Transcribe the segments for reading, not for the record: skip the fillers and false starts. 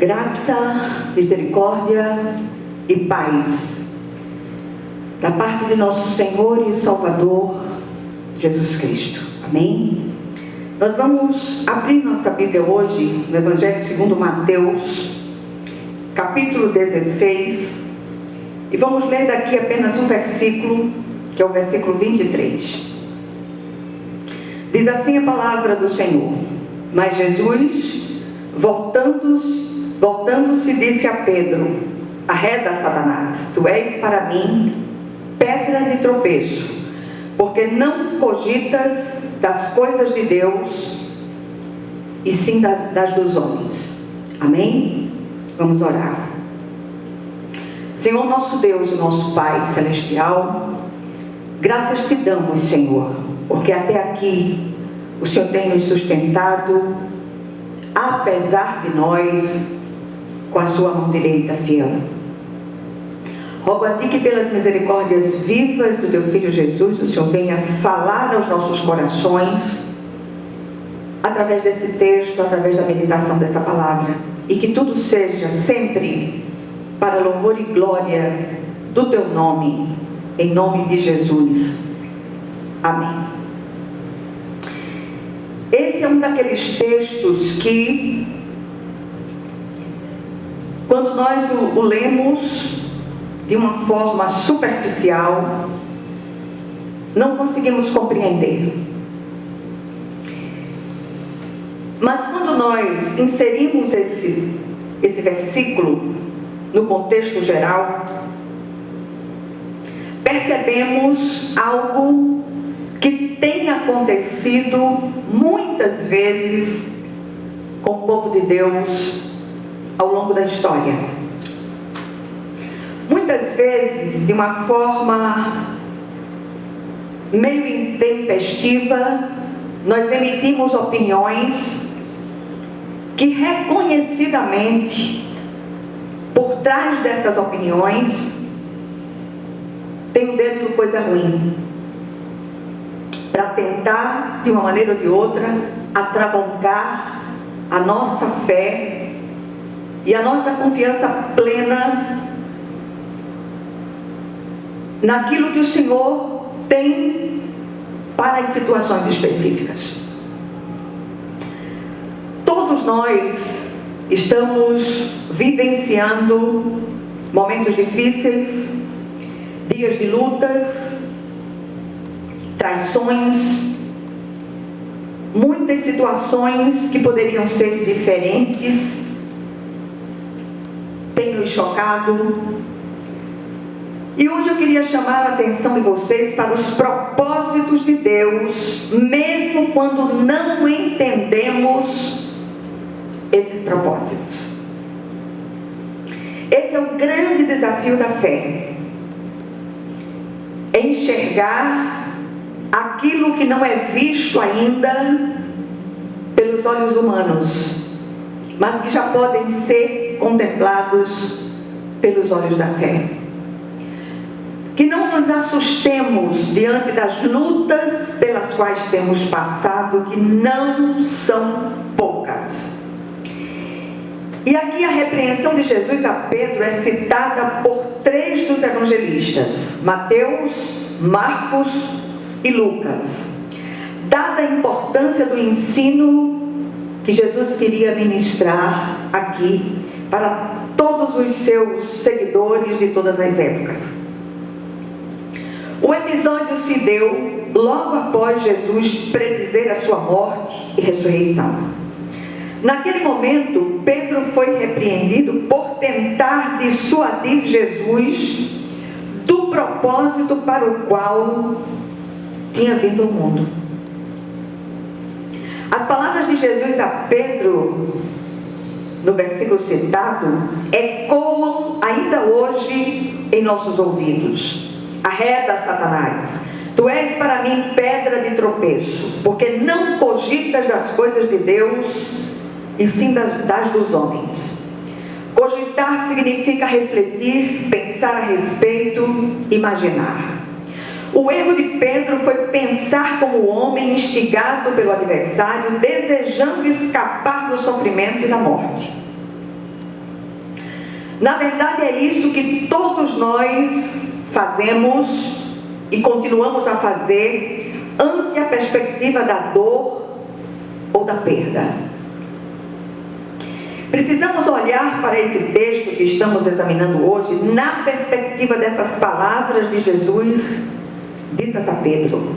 Graça, misericórdia e paz da parte de nosso Senhor e Salvador Jesus Cristo. Amém? Nós vamos abrir nossa Bíblia hoje no Evangelho segundo Mateus, capítulo 16, e vamos ler daqui apenas um versículo, que é o versículo 23. Diz assim a palavra do Senhor: Mas Jesus, voltando-se, disse a Pedro: Arreda, Satanás, tu és para mim pedra de tropeço, porque não cogitas das coisas de Deus, e sim das dos homens. Amém? Vamos orar. Senhor nosso Deus e nosso Pai Celestial, graças te damos, Senhor, porque até aqui o Senhor tem nos sustentado, apesar de nós, com a sua mão direita fiel. Rogo a ti que pelas misericórdias vivas do teu Filho Jesus, o Senhor venha falar aos nossos corações, através desse texto, através da meditação dessa palavra, e que tudo seja sempre para louvor e glória do teu nome, em nome de Jesus. Amém. Esse é um daqueles textos que, quando nós o lemos de uma forma superficial, não conseguimos compreender. Mas quando nós inserimos esse versículo no contexto geral, percebemos algo que tem acontecido muitas vezes com o povo de Deus ao longo da história. Muitas vezes, de uma forma meio intempestiva, nós emitimos opiniões que reconhecidamente, por trás dessas opiniões, tem o dedo de coisa ruim, para tentar, de uma maneira ou de outra, atrabancar a nossa fé e a nossa confiança plena naquilo que o Senhor tem para as situações específicas. Todos nós estamos vivenciando momentos difíceis, dias de lutas, traições, muitas situações que poderiam ser diferentes, têm nos chocado. E hoje eu queria chamar a atenção de vocês para os propósitos de Deus, mesmo quando não entendemos esses propósitos. Esse é o grande desafio da fé: é enxergar aquilo que não é visto ainda pelos olhos humanos, mas que já podem ser contemplados pelos olhos da fé. Que não nos assustemos diante das lutas pelas quais temos passado, que não são poucas. E aqui a repreensão de Jesus a Pedro é citada por 3 dos evangelistas, Mateus, Marcos e Lucas, dada a importância do ensino que Jesus queria ministrar aqui para todos os seus seguidores de todas as épocas. O episódio se deu logo após Jesus predizer a sua morte e ressurreição. Naquele momento, Pedro foi repreendido por tentar dissuadir Jesus do propósito para o qual tinha vindo ao mundo. As palavras de Jesus a Pedro, no versículo citado, ecoam ainda hoje em nossos ouvidos. Arreda, Satanás, tu és para mim pedra de tropeço, porque não cogitas das coisas de Deus, e sim das dos homens. Cogitar significa refletir, pensar a respeito, imaginar. O erro de Pedro foi pensar como homem instigado pelo adversário, desejando escapar do sofrimento e da morte. Na verdade, é isso que todos nós fazemos e continuamos a fazer ante a perspectiva da dor ou da perda. Precisamos olhar para esse texto que estamos examinando hoje na perspectiva dessas palavras de Jesus ditas a Pedro.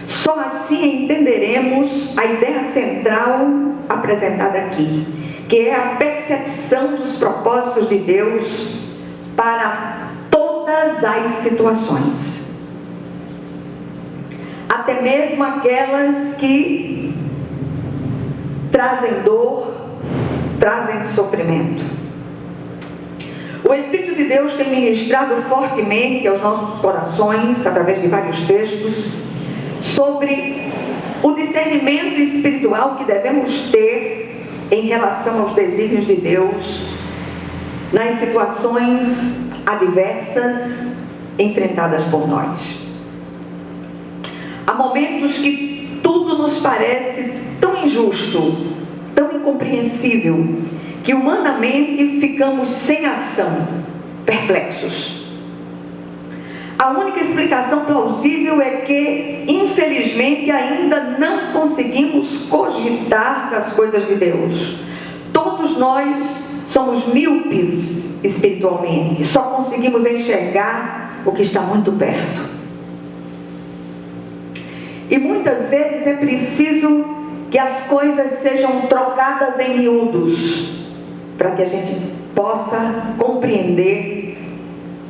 Só assim entenderemos a ideia central apresentada aqui, que é a percepção dos propósitos de Deus para todas as situações, até mesmo aquelas que trazem dor, trazem sofrimento. O Espírito de Deus tem ministrado fortemente aos nossos corações, através de vários textos, sobre o discernimento espiritual que devemos ter em relação aos desígnios de Deus nas situações adversas enfrentadas por nós. Há momentos que tudo nos parece tão injusto, tão incompreensível, que humanamente ficamos sem ação, perplexos. A única explicação plausível é que, infelizmente, ainda não conseguimos cogitar das coisas de Deus. Todos nós somos míopes espiritualmente, só conseguimos enxergar o que está muito perto. E muitas vezes é preciso que as coisas sejam trocadas em miúdos, para que a gente possa compreender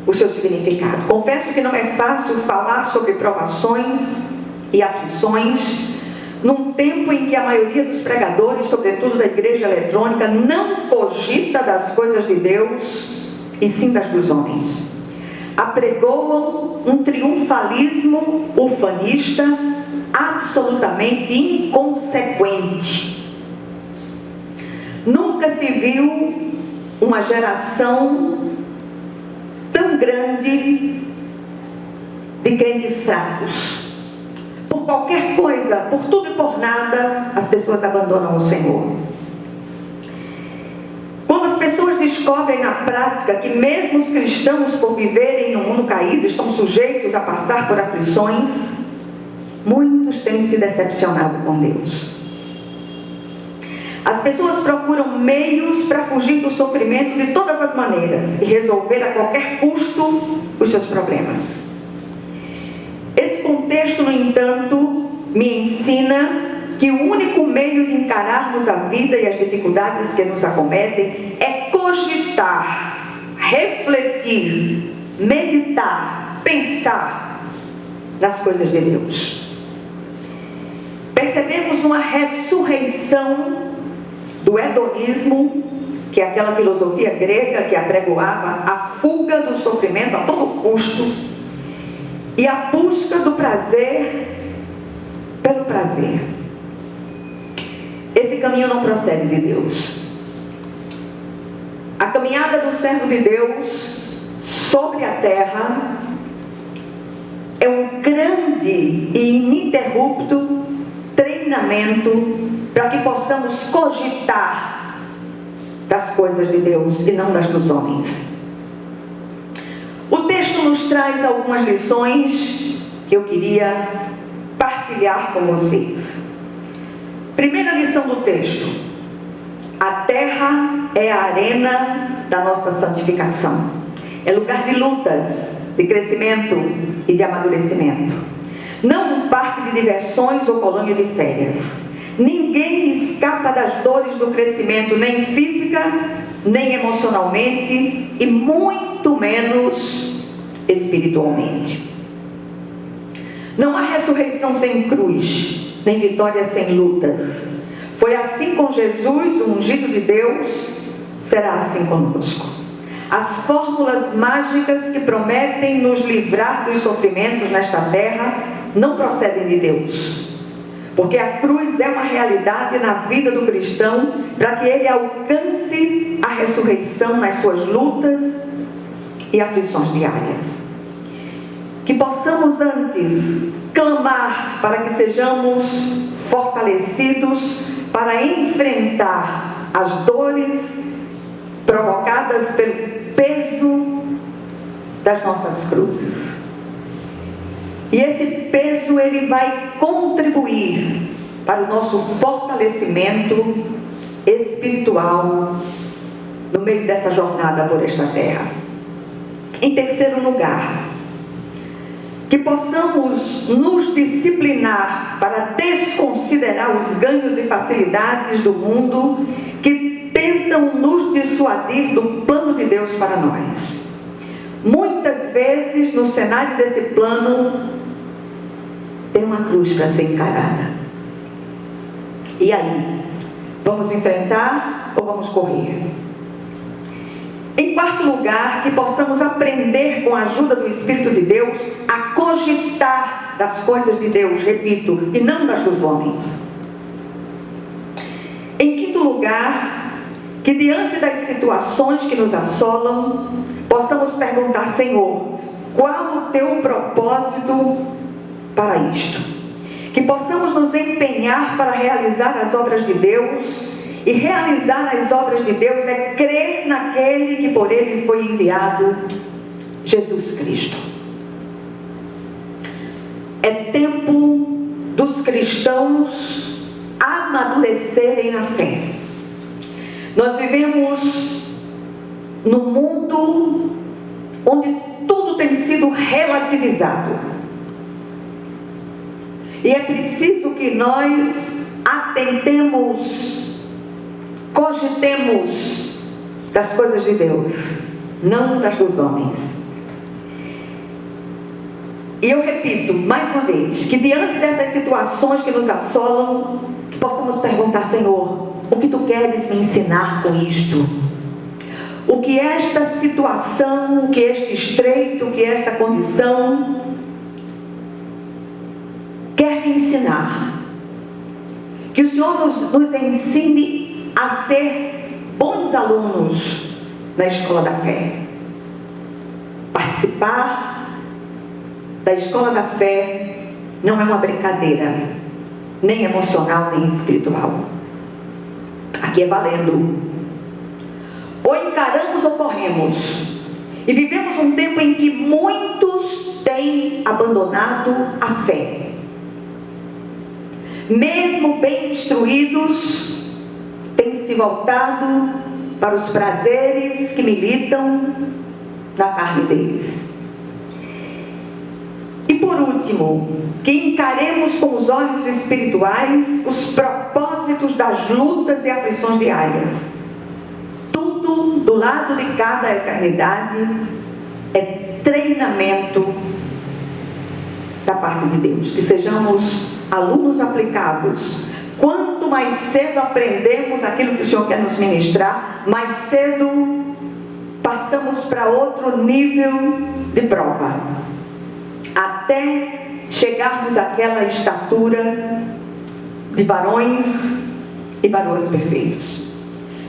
o seu significado. Confesso que não é fácil falar sobre provações e aflições num tempo em que a maioria dos pregadores, sobretudo da igreja eletrônica, não cogita das coisas de Deus e sim das dos homens. Apregoam um triunfalismo ufanista absolutamente inconsequente. Nunca se viu uma geração tão grande de crentes fracos. Por qualquer coisa, por tudo e por nada, as pessoas abandonam o Senhor. Quando as pessoas descobrem na prática que mesmo os cristãos, por viverem no mundo caído, estão sujeitos a passar por aflições, muitos têm se decepcionado com Deus. As pessoas procuram meios para fugir do sofrimento de todas as maneiras e resolver a qualquer custo os seus problemas. Esse contexto, no entanto, me ensina que o único meio de encararmos a vida e as dificuldades que nos acometem é cogitar, refletir, meditar, pensar nas coisas de Deus. Percebemos uma ressurreição do hedonismo, que é aquela filosofia grega que apregoava a fuga do sofrimento a todo custo e a busca do prazer pelo prazer. Esse caminho não procede de Deus. A caminhada do servo de Deus sobre a terra é um grande e ininterrupto treinamento para que possamos cogitar das coisas de Deus e não das dos homens. O texto nos traz algumas lições que eu queria partilhar com vocês. Primeira lição do texto: a terra é a arena da nossa santificação. É lugar de lutas, de crescimento e de amadurecimento. Não um parque de diversões ou colônia de férias. Ninguém escapa das dores do crescimento, nem física, nem emocionalmente, e muito menos espiritualmente. Não há ressurreição sem cruz, nem vitória sem lutas. Foi assim com Jesus, o ungido de Deus, será assim conosco. As fórmulas mágicas que prometem nos livrar dos sofrimentos nesta terra não procedem de Deus. Porque a cruz é uma realidade na vida do cristão para que ele alcance a ressurreição nas suas lutas e aflições diárias. Que possamos antes clamar para que sejamos fortalecidos para enfrentar as dores provocadas peso das nossas cruzes. E esse peso, ele vai contribuir para o nosso fortalecimento espiritual no meio dessa jornada por esta terra. Em terceiro lugar, que possamos nos disciplinar para desconsiderar os ganhos e facilidades do mundo que tentam nos dissuadir do plano de Deus para nós. Muitas vezes, no cenário desse plano, tem uma cruz para ser encarada. E aí? Vamos enfrentar ou vamos correr? Em quarto lugar, que possamos aprender com a ajuda do Espírito de Deus a cogitar das coisas de Deus, repito, e não das dos homens. Em quinto lugar, que diante das situações que nos assolam, possamos perguntar: Senhor, qual o teu propósito para isto? Que possamos nos empenhar para realizar as obras de Deus. E realizar as obras de Deus é crer naquele que por ele foi enviado, Jesus Cristo. É tempo dos cristãos amadurecerem na fé. Nós vivemos num mundo onde tudo tem sido relativizado. E é preciso que nós atentemos, cogitemos das coisas de Deus, não das dos homens. E eu repito mais uma vez, que diante dessas situações que nos assolam, que possamos perguntar: Senhor, o que tu queres me ensinar com isto? O que esta situação, o que este estreito, o que esta condição quer me ensinar? Que o Senhor nos ensine a ser bons alunos na escola da fé. Participar da escola da fé não é uma brincadeira, nem emocional, nem espiritual. Aqui é valendo. Ou encaramos ou corremos. E vivemos um tempo em que muitos têm abandonado a fé. Mesmo bem instruídos, têm se voltado para os prazeres que militam na carne deles. E por último, que encaremos com os olhos espirituais os propósitos das lutas e aflições diárias. Tudo do lado de cada eternidade é treinamento da parte de Deus. Que sejamos alunos aplicados. Quanto mais cedo aprendemos aquilo que o Senhor quer nos ministrar, mais cedo passamos para outro nível de prova, até chegarmos àquela estatura de varões e varoas perfeitos.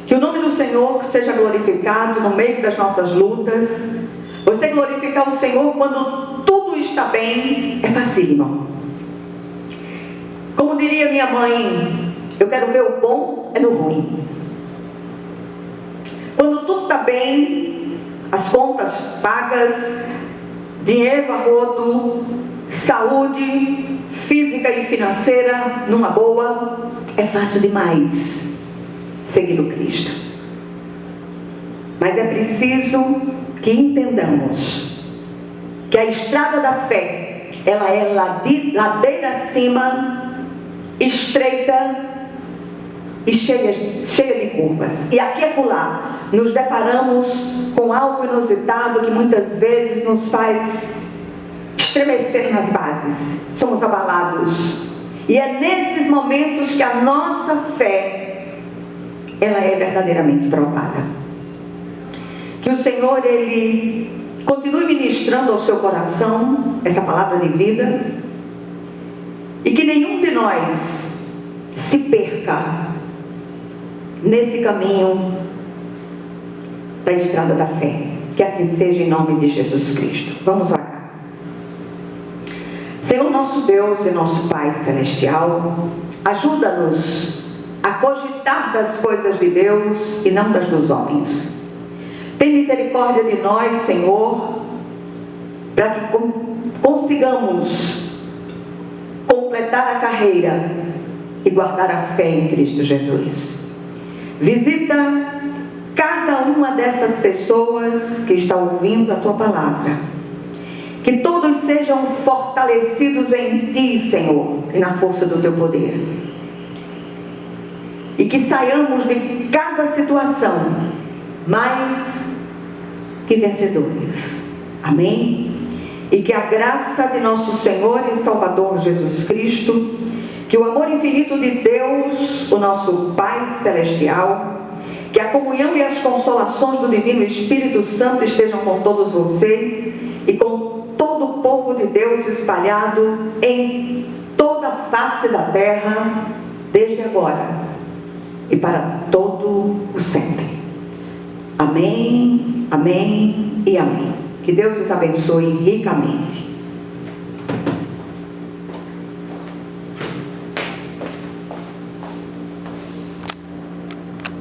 Que o nome do Senhor seja glorificado no meio das nossas lutas. Você glorificar o Senhor quando tudo está bem é facílimo. Como diria minha mãe, eu quero ver o bom é no ruim. Quando tudo está bem, as contas pagas, dinheiro a rodo, saúde física e financeira numa boa, é fácil demais seguir o Cristo. Mas é preciso que entendamos que a estrada da fé, ela é ladeira acima, estreita e cheia de curvas. E aqui e acolá nos deparamos com algo inusitado que muitas vezes nos faz estremecer nas bases. Somos abalados. E é nesses momentos que a nossa fé, ela é verdadeiramente provada. Que o Senhor, Ele continue ministrando ao seu coração essa palavra de vida. E que nenhum de nós se perca nesse caminho da estrada da fé. Que assim seja em nome de Jesus Cristo. Vamos orar. Senhor nosso Deus e nosso Pai Celestial, ajuda-nos a cogitar das coisas de Deus e não das dos homens. Tem misericórdia de nós, Senhor, para que consigamos completar a carreira e guardar a fé em Cristo Jesus. Visita cada uma dessas pessoas que está ouvindo a Tua palavra. Que todos sejam fortalecidos em Ti, Senhor, e na força do Teu poder. E que saiamos de cada situação mais que vencedores. Amém? E que a graça de nosso Senhor e Salvador Jesus Cristo, que o amor infinito de Deus, o nosso Pai Celestial, que a comunhão e as consolações do Divino Espírito Santo estejam com todos vocês e com todo o povo de Deus espalhado em toda a face da terra, desde agora e para todo o sempre. Amém, amém e amém. Que Deus os abençoe ricamente.